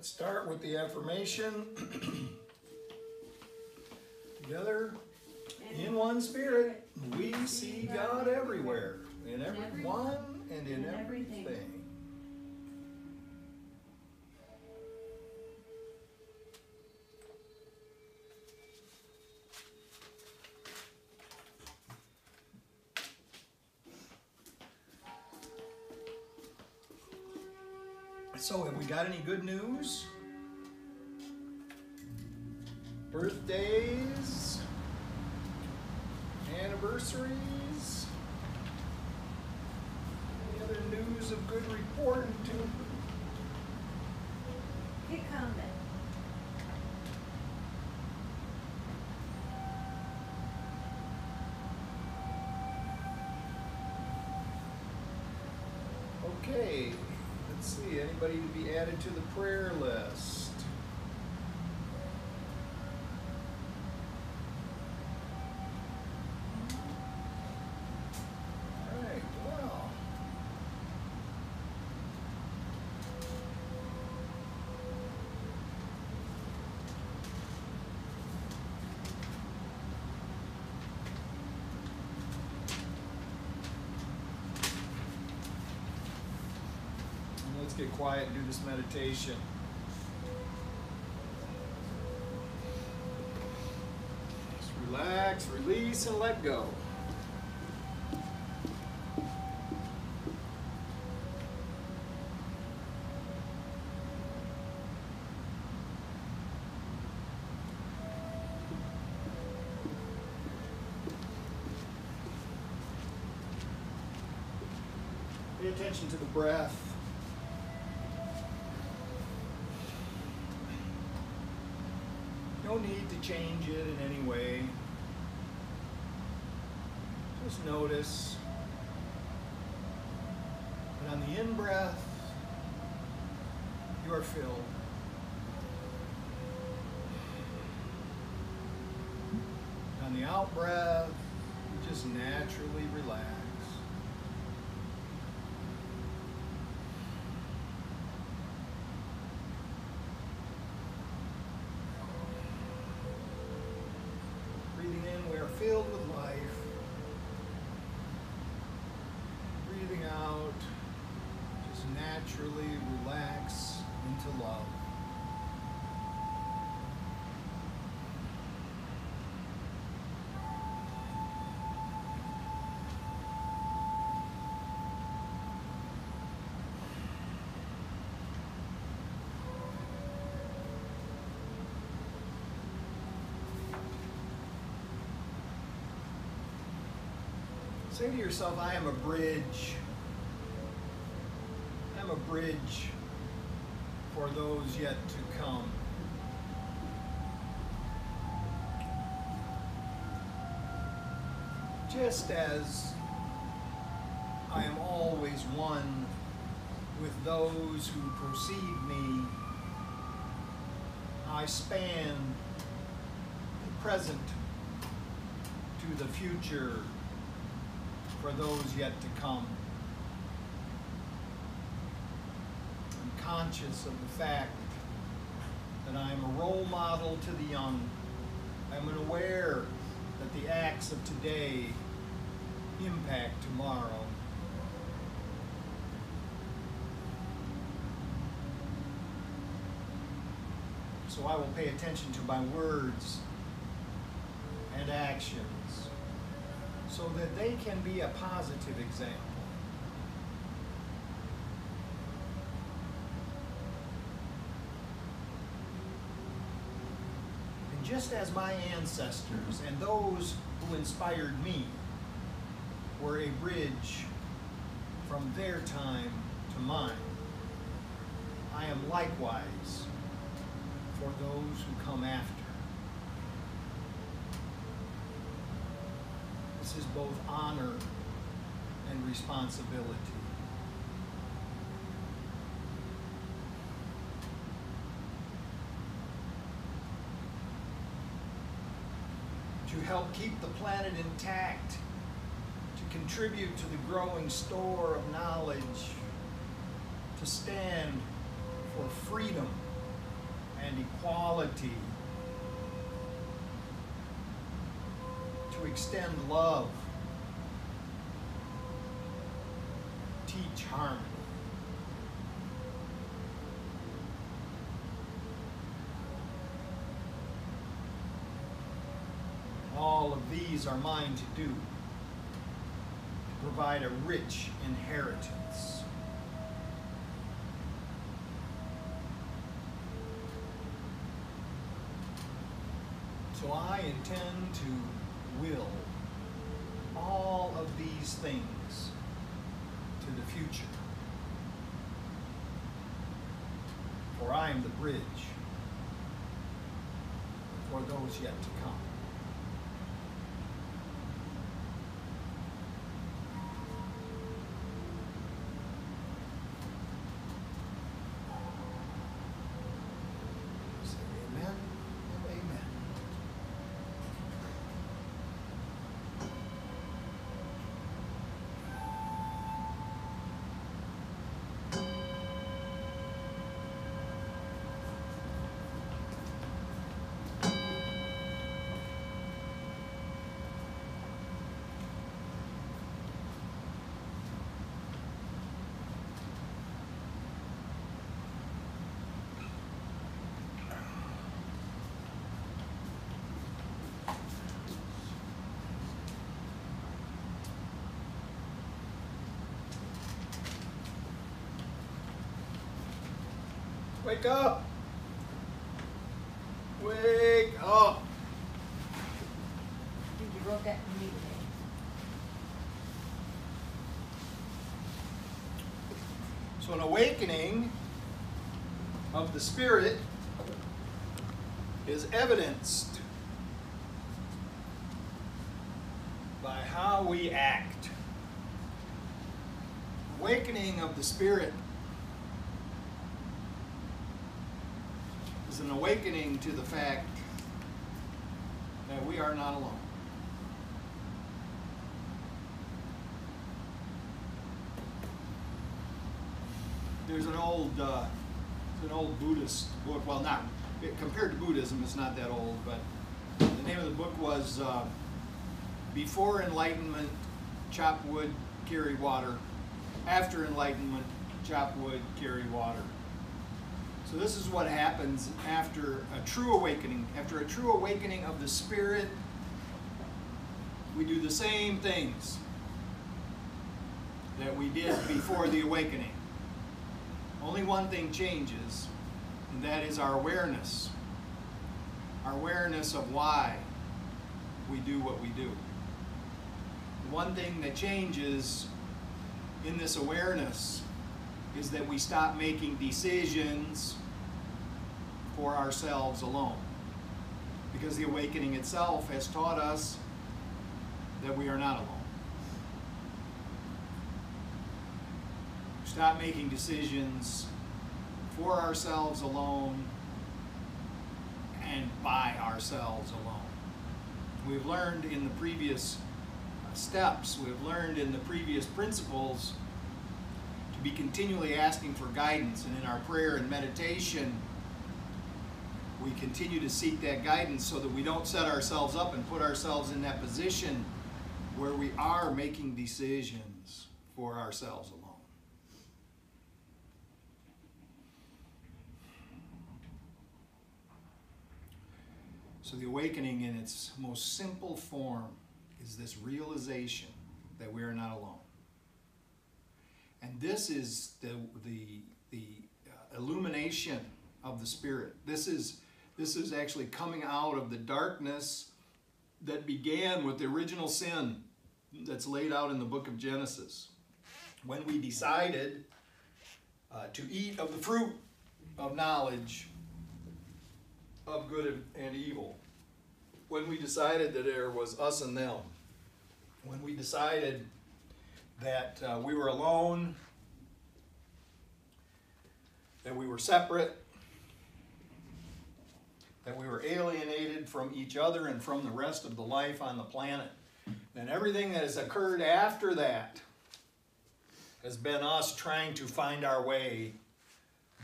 Let's start with the affirmation. Together, in one spirit, we see God everywhere, in everyone and in everything. So, have we got any good news? Birthdays? Anniversaries? Any other news of good report? Keep coming. Okay. Let's see, anybody to be added to the prayer list? All right, well. Let's get quiet and do this meditation. Just relax, release, and let go. Pay attention to the breath. No need to change it in any way. Just notice that on the in-breath, you are filled. On the out-breath, you just naturally relax. Breathing in, we are filled with life. Breathing out, just naturally relax into love. Say to yourself, I am a bridge. I'm a bridge for those yet to come. Just as I am always one with those who precede me, I span the present to the future for those yet to come. I'm conscious of the fact that I am a role model to the young. I'm aware that the acts of today impact tomorrow. So I will pay attention to my words and actions, so that they can be a positive example. And just as my ancestors and those who inspired me were a bridge from their time to mine, I am likewise for those who come after. This is both honor and responsibility. To help keep the planet intact, to contribute to the growing store of knowledge, to stand for freedom and equality, to extend love, teach harmony. All of these are mine to do, to provide a rich inheritance. So I intend to will all of these things to the future. For I am the bridge for those yet to come. Say amen and amen. Wake up! Wake up! You wrote that for me today. So an awakening of the Spirit is evidenced by how we act. Awakening of the Spirit is an awakening to the fact that we are not alone. There's an old Buddhist book. Well, not compared to Buddhism, it's not that old, but the name of the book was Before Enlightenment, Chop Wood, Carry Water. After Enlightenment, Chop Wood, Carry Water. So this is what happens after a true awakening. After a true awakening of the Spirit, we do the same things that we did before the awakening. Only one thing changes, and that is our awareness. Our awareness of why we do what we do. The one thing that changes in this awareness is that we stop making decisions for ourselves alone. Because the awakening itself has taught us that we are not alone. Stop making decisions for ourselves alone and by ourselves alone. We've learned in the previous steps, we've learned in the previous principles to be continually asking for guidance, and in our prayer and meditation we continue to seek that guidance so that we don't set ourselves up and put ourselves in that position where we are making decisions for ourselves alone. So the awakening in its most simple form is this realization that we are not alone. And this is the illumination of the Spirit. This is actually coming out of the darkness that began with the original sin that's laid out in the book of Genesis. When we decided to eat of the fruit of knowledge of good and evil. When we decided that there was us and them. When we decided that we were alone, that we were separate, that we were alienated from each other and from the rest of the life on the planet. And everything that has occurred after that has been us trying to find our way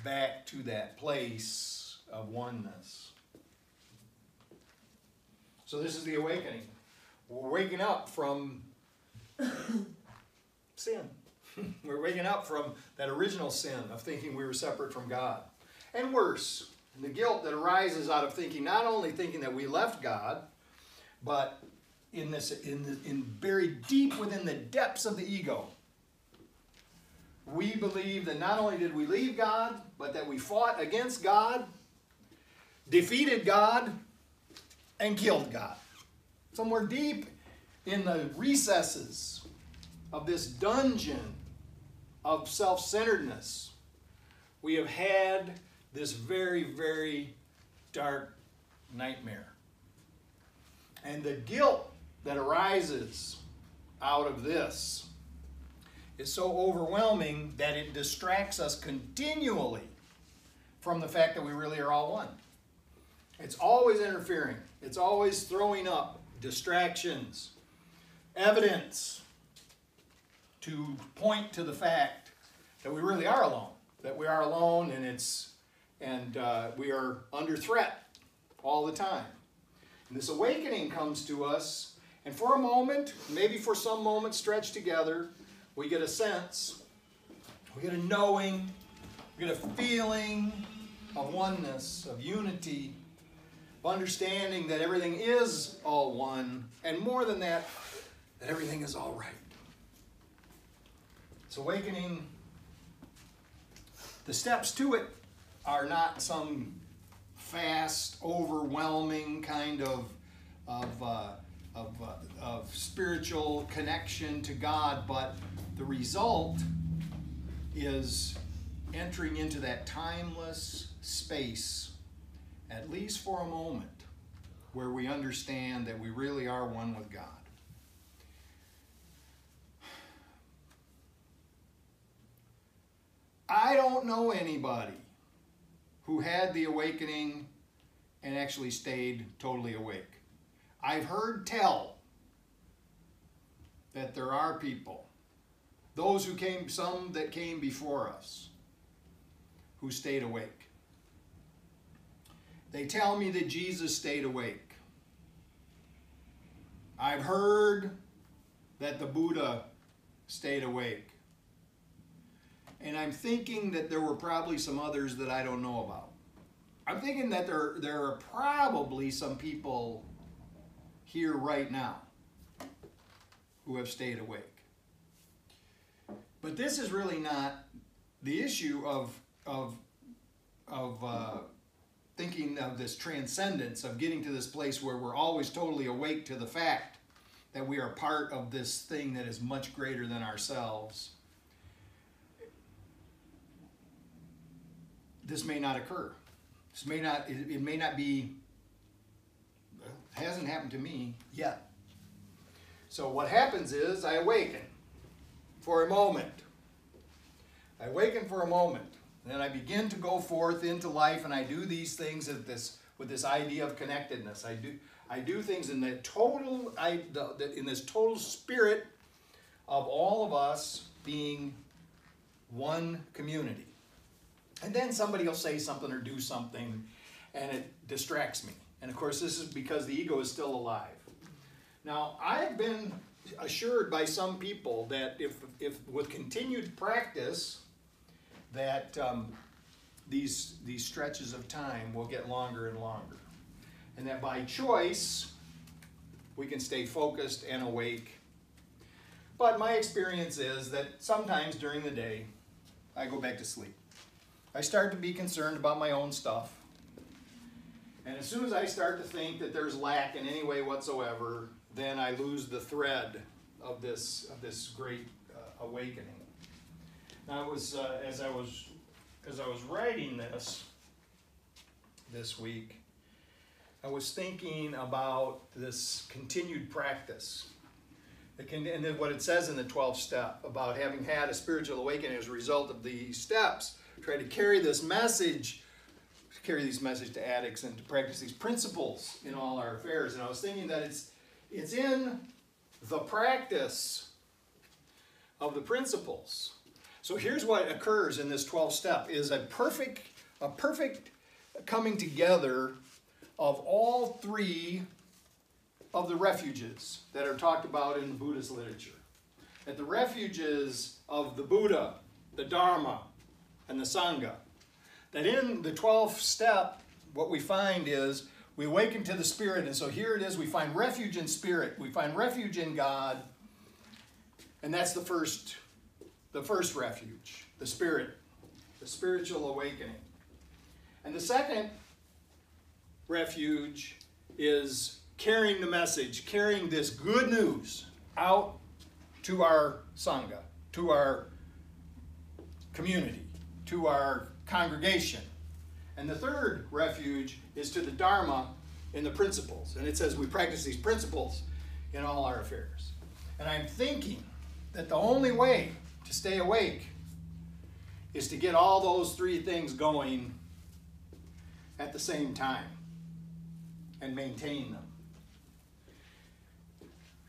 back to that place of oneness. So this is the awakening. We're waking up from sin. We're waking up from that original sin of thinking we were separate from God. And worse, the guilt that arises out of thinking, not only thinking that we left God, but in buried deep within the depths of the ego, we believe that not only did we leave God, but that we fought against God, defeated God, and killed God. Somewhere deep in the recesses of this dungeon of self-centeredness, we have had this very, very dark nightmare. And the guilt that arises out of this is so overwhelming that it distracts us continually from the fact that we really are all one. It's always interfering. It's always throwing up distractions, evidence to point to the fact that we really are alone. That we are alone, and we are under threat all the time. And this awakening comes to us, and for a moment, maybe for some moments stretched together, we get a sense, we get a knowing, we get a feeling of oneness, of unity, of understanding that everything is all one, and more than that, that everything is all right. This awakening, the steps to it are not some fast, overwhelming kind of spiritual connection to God, but the result is entering into that timeless space, at least for a moment, where we understand that we really are one with God. I don't know anybody who had the awakening and actually stayed totally awake. I've heard tell that there are people, those who came, some that came before us, who stayed awake. They tell me that Jesus stayed awake. I've heard that the Buddha stayed awake. And I'm thinking that there were probably some others that I don't know about. I'm thinking that there are probably some people here right now who have stayed awake. But this is really not the issue of thinking of this transcendence, of getting to this place where we're always totally awake to the fact that we are part of this thing that is much greater than ourselves. This may not occur. This may not, it may not be, it hasn't happened to me yet. So what happens is I awaken for a moment. I awaken for a moment. And then I begin to go forth into life, and I do these things with this idea of connectedness. I do things in the total, in this total spirit of all of us being one community. And then somebody will say something or do something, and it distracts me. And of course, this is because the ego is still alive. Now, I've been assured by some people that if with continued practice, that these stretches of time will get longer and longer. And that by choice, we can stay focused and awake. But my experience is that sometimes during the day, I go back to sleep. I start to be concerned about my own stuff. And as soon as I start to think that there's lack in any way whatsoever, then I lose the thread of this great awakening. Now, it was as I was writing this week, I was thinking about this continued practice. And then what it says in the 12th step about having had a spiritual awakening as a result of the steps, try to carry this message to addicts and to practice these principles in all our affairs. And I was thinking that it's in the practice of the principles. So here's what occurs in this 12th step is a perfect coming together of all three of the refuges that are talked about in the Buddhist literature. That the refuges of the Buddha, the Dharma, and the Sangha. That in the 12th step, what we find is we awaken to the Spirit, and so here it is, we find refuge in Spirit, we find refuge in God, and that's the first refuge, the Spirit, the spiritual awakening. And the second refuge is carrying the message, carrying this good news out to our Sangha, to our community, to our congregation. And the third refuge is to the Dharma in the principles. And it says we practice these principles in all our affairs. And I'm thinking that the only way to stay awake is to get all those three things going at the same time and maintain them.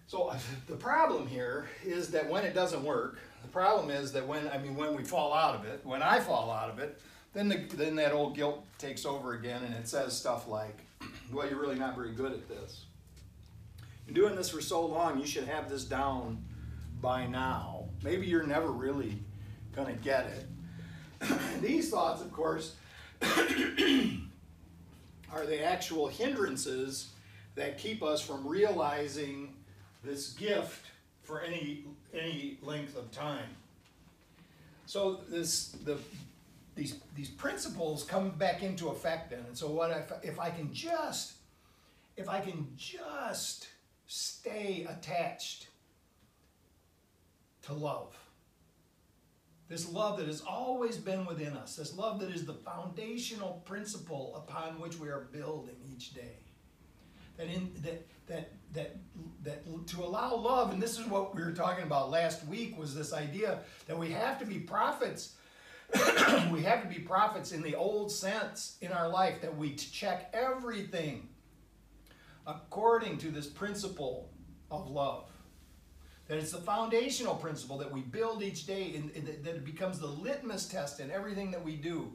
So the problem here is that when it doesn't work, the problem is that when we fall out of it, when I fall out of it, then that old guilt takes over again, and it says stuff like, well, you're really not very good at this. You're doing this for so long, you should have this down by now. Maybe you're never really going to get it. These thoughts, of course, are the actual hindrances that keep us from realizing this gift for any length of time. So these principles come back into effect then. And so what if I can just stay attached to love. This love that has always been within us, this love that is the foundational principle upon which we are building each day. That to allow love, and this is what we were talking about last week, was this idea that we have to be prophets. We have to be prophets in the old sense in our life, that we check everything according to this principle of love. That it's the foundational principle that we build each day, and that it becomes the litmus test in everything that we do.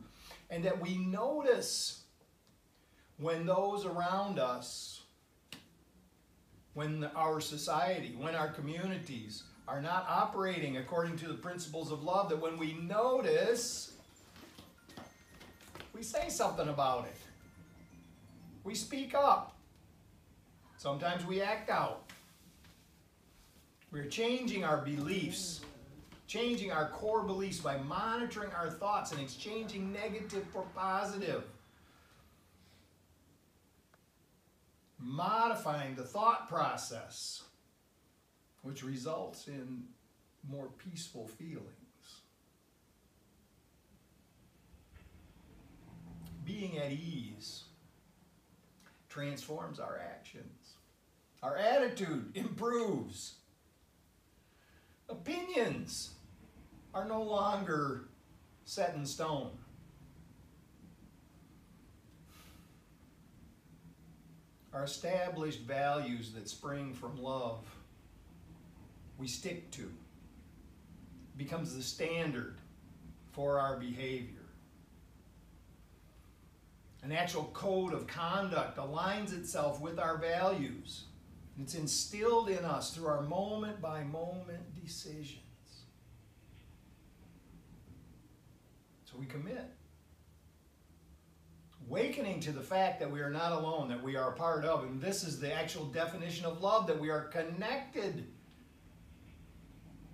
And that we notice when those around us, when our society, when our communities are not operating according to the principles of love, that when we notice, we say something about it. We speak up. Sometimes we act out. We're changing our beliefs, changing our core beliefs by monitoring our thoughts and exchanging negative for positive. Modifying the thought process, which results in more peaceful feelings. Being at ease transforms our actions. Our attitude improves. Opinions are no longer set in stone. Our established values that spring from love, we stick to, becomes the standard for our behavior. An actual code of conduct aligns itself with our values. It's instilled in us through our moment-by-moment decisions. So we commit. Awakening to the fact that we are not alone, that we are a part of, and this is the actual definition of love, that we are connected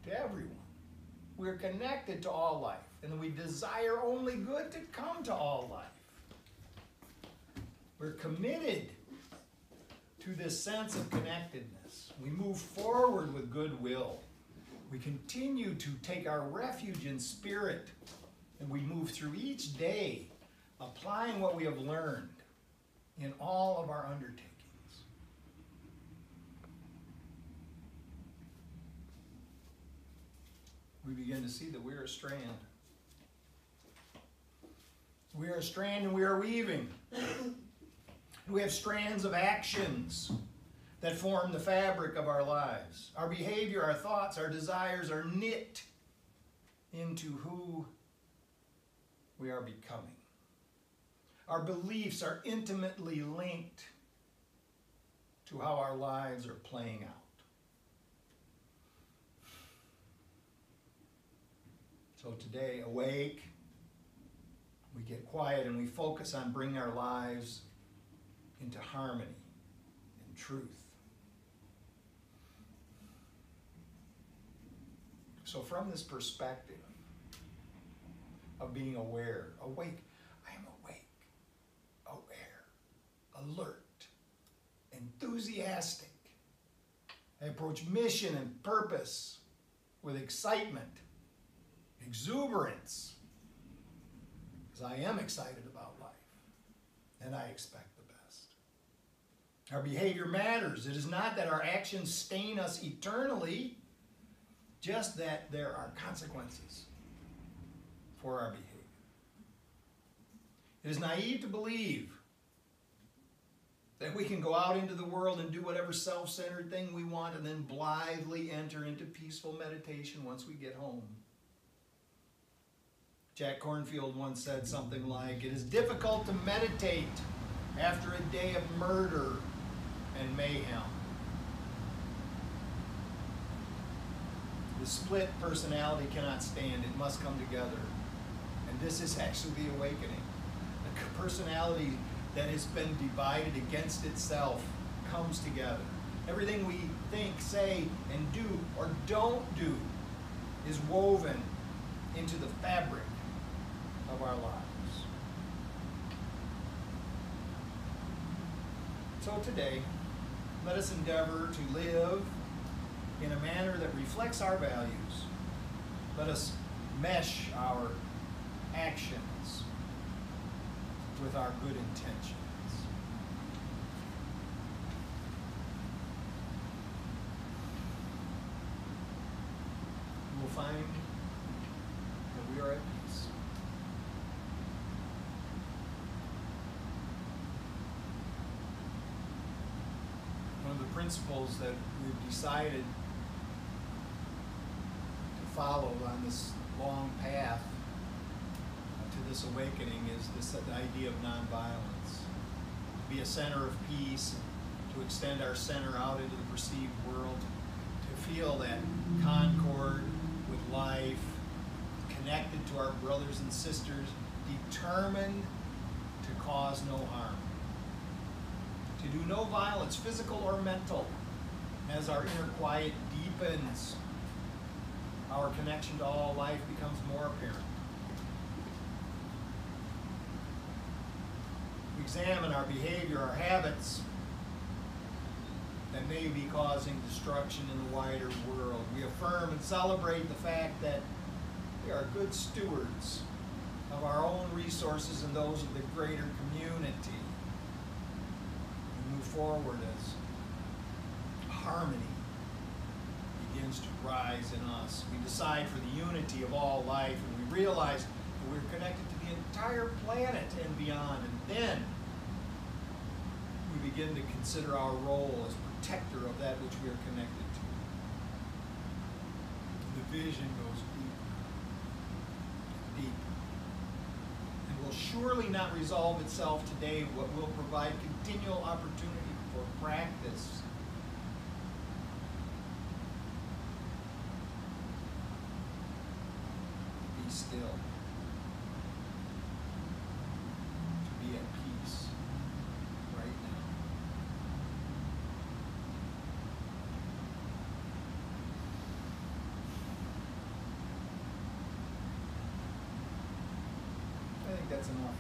to everyone. We are connected to all life, and we desire only good to come to all life. We're committed to this sense of connectedness. We move forward with goodwill. We continue to take our refuge in spirit, and we move through each day applying what we have learned in all of our undertakings. We begin to see that we are a strand. We are a strand and we are weaving. We have strands of actions that form the fabric of our lives. Our behavior, our thoughts, our desires are knit into who we are becoming. Our beliefs are intimately linked to how our lives are playing out. So today, awake, we get quiet and we focus on bringing our lives into harmony and truth. So from this perspective of being aware, awake, I am awake, aware, alert, enthusiastic. I approach mission and purpose with excitement, exuberance, because I am excited about life, and I expect the best. Our behavior matters. It is not that our actions stain us eternally, just that there are consequences for our behavior. It is naive to believe that we can go out into the world and do whatever self-centered thing we want and then blithely enter into peaceful meditation once we get home. Jack Kornfield once said something like, "It is difficult to meditate after a day of murder and mayhem." The split personality cannot stand. It must come together. And this is actually the awakening. The personality that has been divided against itself comes together. Everything we think, say, and do or don't do is woven into the fabric of our lives. So today, let us endeavor to live in a manner that reflects our values. Let us mesh our actions with our good intentions. We will find that we are at peace. One of the principles that we've decided to follow on this long path to this awakening is this idea of nonviolence. To be a center of peace, to extend our center out into the perceived world, to feel that concord with life, connected to our brothers and sisters, determined to cause no harm. To do no violence, physical or mental. As our inner quiet deepens, our connection to all life becomes more apparent. We examine our behavior, our habits that may be causing destruction in the wider world. We affirm and celebrate the fact that we are good stewards of our own resources and those of the greater community. We move forward as harmony begins to rise in us. We decide for the unity of all life, and we realize that we're connected to the entire planet and beyond. And then we begin to consider our role as protector of that which we are connected to. The vision goes deeper and deeper, and will surely not resolve itself today, but will provide continual opportunity for practice. Be still. To be at peace right now. I think that's enough.